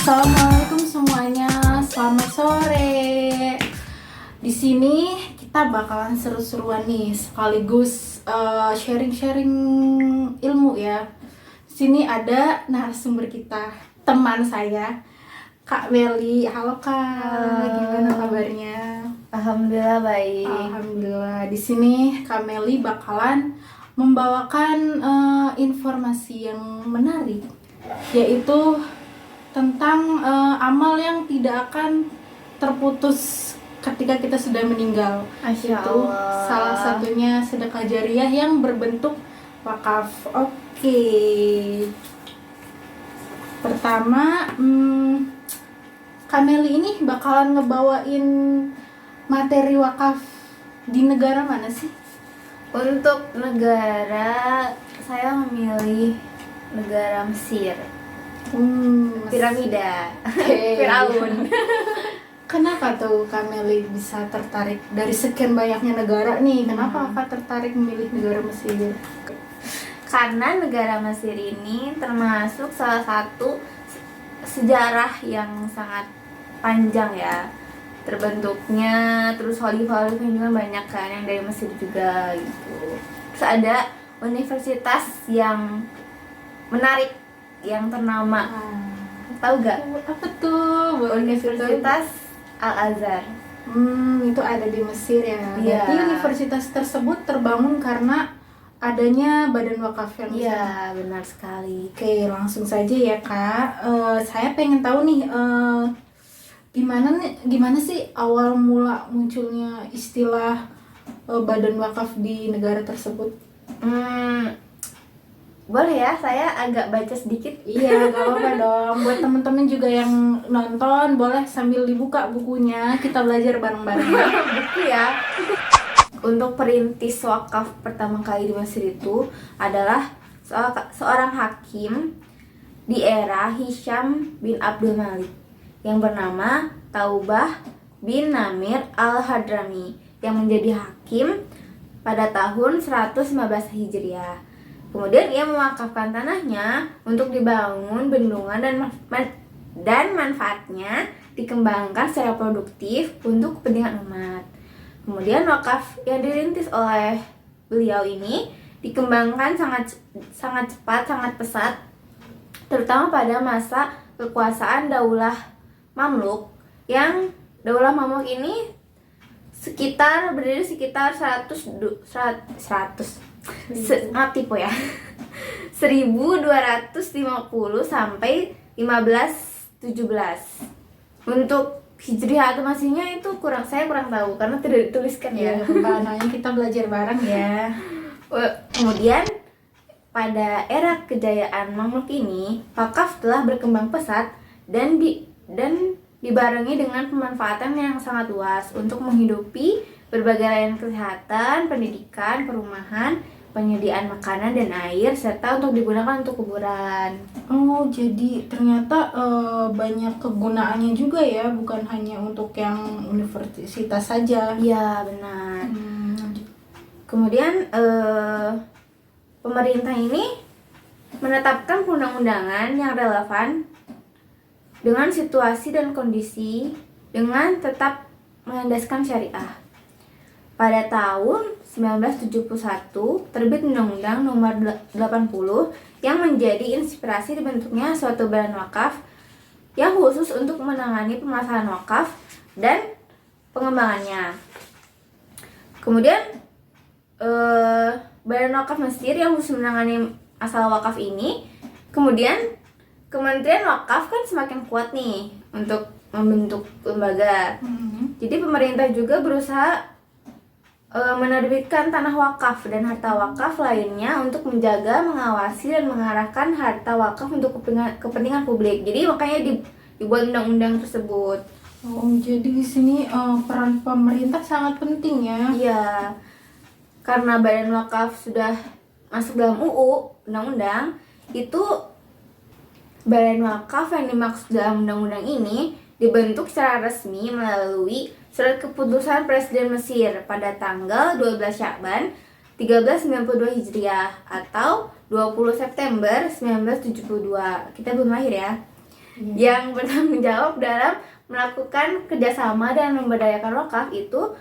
Assalamualaikum semuanya, selamat sore. Di sini kita bakalan seru-seruan nih, sekaligus sharing-sharing ilmu ya. Di sini ada narasumber kita, teman saya, Kak Meli. Halo Kak, gimana kabarnya? Alhamdulillah baik. Alhamdulillah. Di sini Kak Meli bakalan membawakan informasi yang menarik, yaitu tentang amal yang tidak akan terputus ketika kita sudah meninggal. Masya Itu Allah. salah satunya sedekah jariah yang berbentuk wakaf. Oke. Pertama, Kameli ini bakalan ngebawain materi wakaf di negara mana sih? Untuk negara, saya memilih negara Mesir. Piramida. Oke. Firaun. Kenapa tuh Kameli bisa tertarik dari sekian banyaknya negara nih? Kenapa Kak tertarik memilih negara Mesir? Karena negara Mesir ini termasuk salah satu sejarah yang sangat panjang ya. Terbentuknya, terus khalifah-khalifah juga banyak kan yang dari Mesir juga gitu. Terus ada universitas yang menarik, yang ternama. Tahu gak? Apa tuh? Universitas Al-Azhar. Itu ada di Mesir ya. Iya. Berarti universitas tersebut terbangun karena adanya badan wakaf yang di sana. Iya, benar sekali. Oke, langsung saja ya Kak. Saya pengen tahu nih, gimana sih awal mula munculnya istilah badan wakaf di negara tersebut? Boleh ya, saya agak baca sedikit. Iya, gak apa-apa dong. Buat temen-temen juga yang nonton, boleh sambil dibuka bukunya, kita belajar bareng-bareng. Buku ya. Untuk perintis wakaf pertama kali di Mesir itu adalah seorang hakim di era Hisham bin Abdul Malik yang bernama Taubah bin Namir al-Hadrami yang menjadi hakim pada tahun 115 Hijriah. Kemudian ia mewakafkan tanahnya untuk dibangun bendungan dan manfaatnya dikembangkan secara produktif untuk kepentingan umat. Kemudian wakaf yang dirintis oleh beliau ini dikembangkan sangat cepat, sangat pesat, terutama pada masa kekuasaan Daulah Mamluk, yang Daulah Mamluk ini berdiri sekitar 1250 sampai 1517. Untuk Hijriah atau Masihnya itu saya kurang tahu karena tidak dituliskan ya. Makanya kita belajar bareng ya. Kemudian pada era kejayaan Mamluk ini, wakaf telah berkembang pesat dan dibarengi dengan pemanfaatan yang sangat luas untuk menghidupi berbagai layanan kesehatan, pendidikan, perumahan, penyediaan makanan dan air, serta untuk digunakan untuk kuburan. Oh, jadi ternyata banyak kegunaannya juga ya, bukan hanya untuk yang universitas saja. Iya, benar. Kemudian pemerintah ini menetapkan perundang-undangan yang relevan dengan situasi dan kondisi dengan tetap melandaskan syariah. Pada tahun 1971 terbit Undang-Undang Nomor 80 yang menjadi inspirasi dibentuknya suatu badan wakaf yang khusus untuk menangani permasalahan wakaf dan pengembangannya. Kemudian badan wakaf Mesir yang khusus menangani masalah wakaf ini, kemudian Kementerian Wakaf kan semakin kuat nih untuk membentuk lembaga. Jadi pemerintah juga berusaha menerbitkan tanah wakaf dan harta wakaf lainnya untuk menjaga, mengawasi, dan mengarahkan harta wakaf untuk kepentingan publik. Jadi makanya dibuat undang-undang tersebut. Oh, jadi di sini peran pemerintah sangat penting ya. Iya, karena badan wakaf sudah masuk dalam undang-undang, itu badan wakaf yang dimaksud dalam undang-undang ini dibentuk secara resmi melalui surat keputusan Presiden Mesir pada tanggal 12 Sya'ban 1392 Hijriah atau 20 September 1972. Kita belum lahir ya. yang bertanggung jawab dalam melakukan kerjasama dan memberdayakan wakaf itu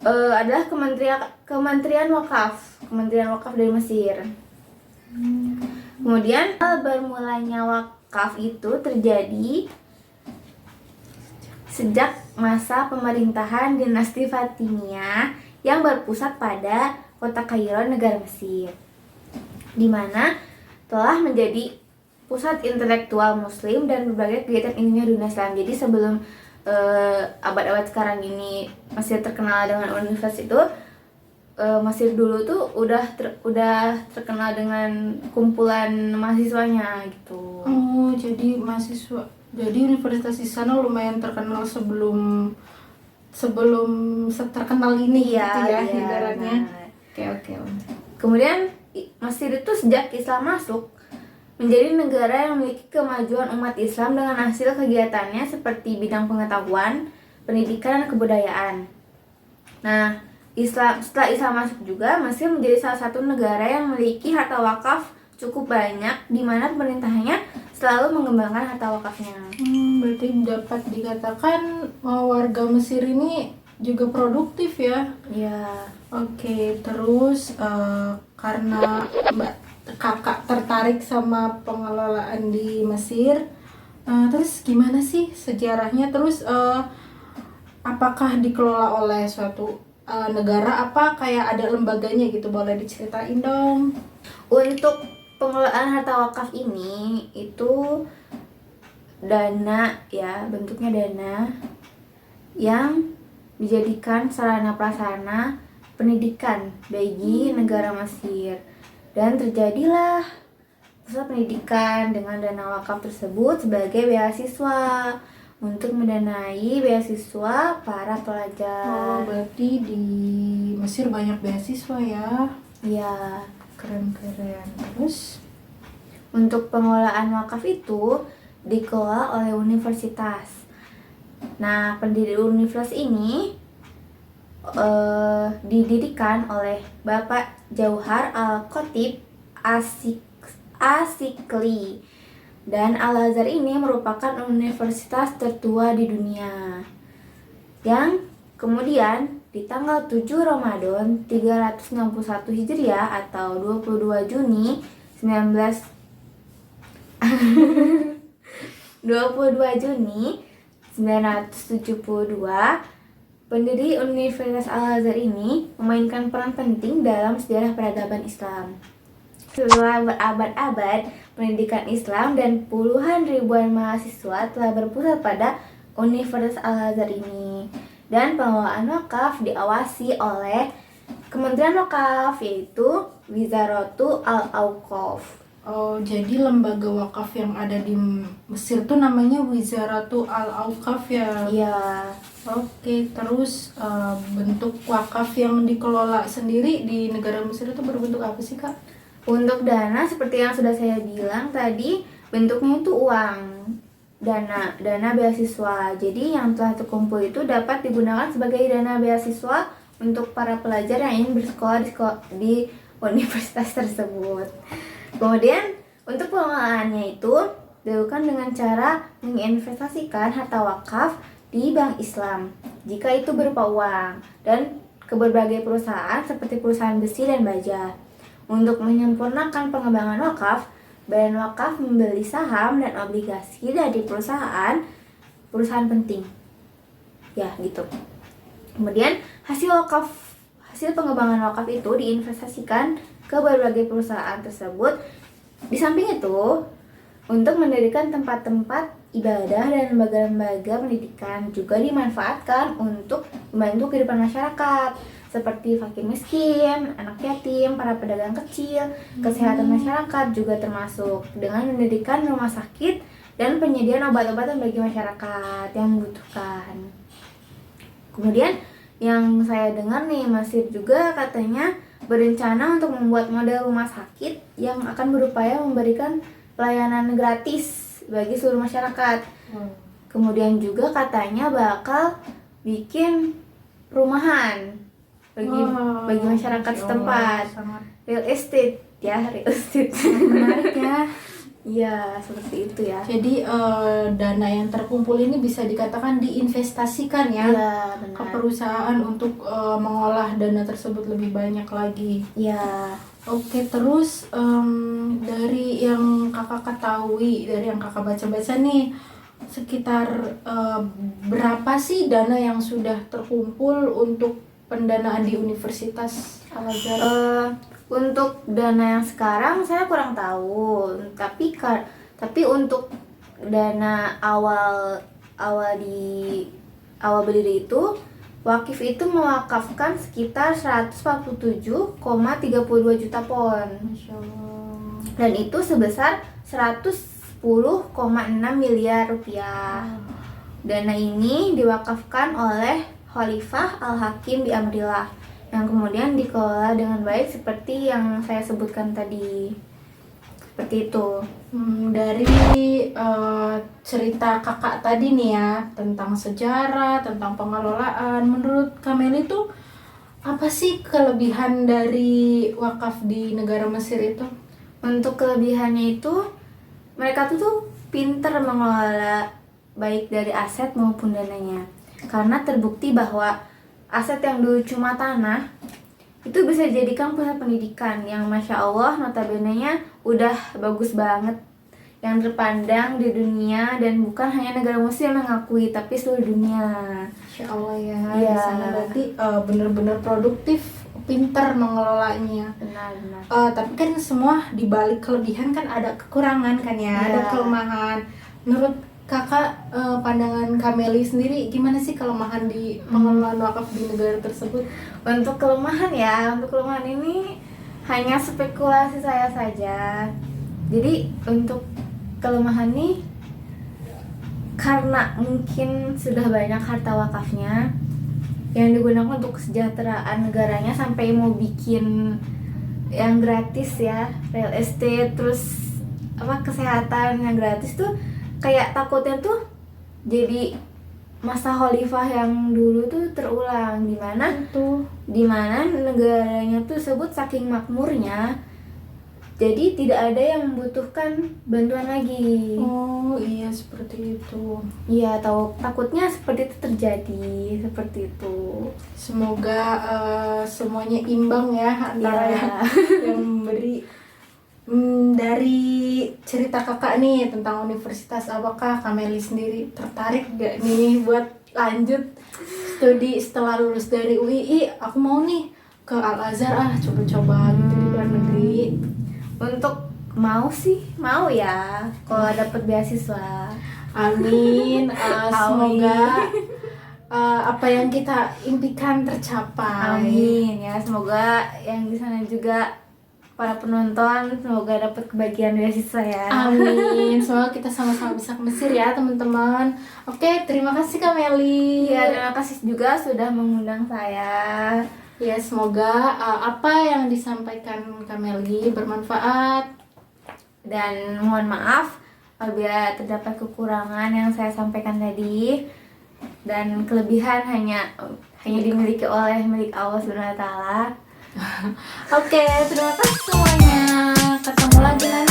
adalah Kementerian Wakaf dari Mesir. Kemudian bermulanya wakaf itu terjadi sejak masa pemerintahan dinasti Fatimiyah yang berpusat pada kota Kairo, negara Mesir, di mana telah menjadi pusat intelektual Muslim dan berbagai kegiatan ilmiah dunia Islam. Jadi sebelum abad-abad sekarang ini Mesir terkenal dengan universitas itu, Mesir dulu tuh udah terkenal dengan kumpulan mahasiswanya gitu. Oh, jadi universitas di sana lumayan terkenal sebelum terkenal ini gitu ya ibaratnya. Oke. Kemudian Mesir itu sejak Islam masuk menjadi negara yang memiliki kemajuan umat Islam dengan hasil kegiatannya seperti bidang pengetahuan, pendidikan, dan kebudayaan. Nah, setelah Islam masuk juga, Mesir menjadi salah satu negara yang memiliki harta wakaf cukup banyak, di mana pemerintahnya selalu mengembangkan harta wakafnya. Berarti dapat dikatakan warga Mesir ini juga produktif ya? Ya. Oke, terus karena kakak tertarik sama pengelolaan di Mesir, terus gimana sih sejarahnya? Terus apakah dikelola oleh suatu negara, apa kayak ada lembaganya gitu? Boleh diceritain dong. Untuk pengelolaan harta wakaf ini itu dana ya, bentuknya dana yang dijadikan sarana prasarana pendidikan bagi negara Mesir, dan terjadilah pusat pendidikan dengan dana wakaf tersebut sebagai beasiswa untuk mendanai beasiswa para pelajar. Oh, berarti di Mesir banyak beasiswa ya? Ya. Keren. Terus Untuk pengelolaan wakaf itu dikelola oleh universitas. Nah, pendiri universitas ini didirikan oleh Bapak Jauhar Al-Khatib Asikli, dan Al-Azhar ini merupakan universitas tertua di dunia yang kemudian di tanggal 7 Ramadan 361 Hijriah atau 22 Juni 1972, pendiri Universitas Al-Azhar ini memainkan peran penting dalam sejarah peradaban Islam. Setelah berabad-abad pendidikan Islam dan puluhan ribuan mahasiswa telah berpusat pada Universitas Al-Azhar ini, dan pengelolaan wakaf diawasi oleh Kementerian Wakaf, yaitu Wizaratu Al-Auqaf. Oh, jadi lembaga wakaf yang ada di Mesir tuh namanya Wizaratu Al-Auqaf ya? Iya. Oke, terus bentuk wakaf yang dikelola sendiri di negara Mesir itu berbentuk apa sih, Kak? Untuk dana seperti yang sudah saya bilang tadi, bentuknya itu uang, dana beasiswa. Jadi yang telah terkumpul itu dapat digunakan sebagai dana beasiswa untuk para pelajar yang ingin bersekolah di universitas tersebut. Kemudian untuk pengelolaannya itu dilakukan dengan cara menginvestasikan harta wakaf di bank Islam jika itu berupa uang, dan ke berbagai perusahaan seperti perusahaan besi dan baja. Untuk menyempurnakan pengembangan wakaf, Badan Wakaf membeli saham dan obligasi dari perusahaan penting. Ya, gitu. Kemudian hasil pengembangan wakaf itu diinvestasikan ke berbagai perusahaan tersebut. Di samping itu, untuk mendirikan tempat-tempat ibadah dan lembaga-lembaga pendidikan juga dimanfaatkan untuk membantu kehidupan masyarakat seperti fakir miskin, anak yatim, para pedagang kecil. Kesehatan masyarakat juga termasuk dengan mendirikan rumah sakit dan penyediaan obat-obatan bagi masyarakat yang membutuhkan. Kemudian yang saya dengar nih, Mesir juga katanya berencana untuk membuat model rumah sakit yang akan berupaya memberikan pelayanan gratis bagi seluruh masyarakat. Kemudian juga katanya bakal bikin perumahan bagi masyarakat setempat. Real estate ya, real estate. Menarik ya. Iya, seperti itu ya. Jadi dana yang terkumpul ini bisa dikatakan diinvestasikan ya Iya, ke benar. perusahaan untuk mengolah dana tersebut lebih banyak lagi. Iya. Oke, terus dari yang kakak ketahui, dari yang kakak baca-baca nih, sekitar berapa sih dana yang sudah terkumpul untuk pendanaan di Universitas Al-Azhar? Untuk dana yang sekarang saya kurang tahu, tapi untuk dana awal berdiri itu, Wakif itu mewakafkan sekitar 147,32 juta pon. Masya Allah. Dan itu sebesar 110,6 miliar rupiah. Dana ini diwakafkan oleh Khalifah Al-Hakim bi Amrillah, yang kemudian dikelola dengan baik seperti yang saya sebutkan tadi. Seperti itu. Dari cerita kakak tadi nih ya, tentang sejarah, tentang pengelolaan, menurut Kameli itu apa sih kelebihan dari wakaf di negara Mesir itu? Untuk kelebihannya itu, mereka tuh pinter mengelola baik dari aset maupun dananya. Karena terbukti bahwa aset yang dulu cuma tanah itu bisa dijadikan pusat pendidikan yang Masya Allah notabene-nya udah bagus banget, yang terpandang di dunia, dan bukan hanya negara muslim yang mengakui tapi seluruh dunia. Masya Allah ya, Iya. di sana berarti bener-bener produktif, pinter mengelolanya. Benar. Tapi kan semua dibalik kelebihan kan ada kekurangan kan ya, ada Iya. kelemahan. Menurut kakak, pandangan Kameli sendiri gimana sih kelemahan di pengelolaan wakaf di negara tersebut? Untuk kelemahan ini hanya spekulasi saya saja. Jadi untuk kelemahan nih, karena mungkin sudah banyak harta wakafnya yang digunakan untuk kesejahteraan negaranya, sampai mau bikin yang gratis ya, real estate, terus kesehatan yang gratis tuh, kayak takutnya tuh jadi masa khalifah yang dulu tuh terulang, dimana negaranya tuh sebut saking makmurnya, jadi tidak ada yang membutuhkan bantuan lagi. Oh iya, seperti itu. Iya, takutnya seperti itu terjadi, seperti itu. Semoga semuanya imbang ya antara Iya. yang memberi. Dari cerita kakak nih tentang universitas, apakah Kameli sendiri tertarik gak nih buat lanjut studi setelah lulus dari UII? Aku mau nih ke Al-Azhar, coba-coba gitu di luar negeri. Untuk mau ya kalau dapat beasiswa. Amin. Amin. Semoga apa yang kita impikan tercapai. Amin ya, semoga yang di sana juga para penonton semoga dapat kebahagiaan beasiswa ya. Amin. Semoga kita sama-sama bisa ke Mesir ya teman-teman. Oke, terima kasih Kameli. Ya, terima kasih juga sudah mengundang saya. Ya, semoga apa yang disampaikan Kameli bermanfaat. Dan mohon maaf apabila terdapat kekurangan yang saya sampaikan tadi, dan kelebihan hanya dimiliki oleh milik Allah Subhanahu wa taala. Oke, terima kasih semuanya. Ketemu lagi nanti.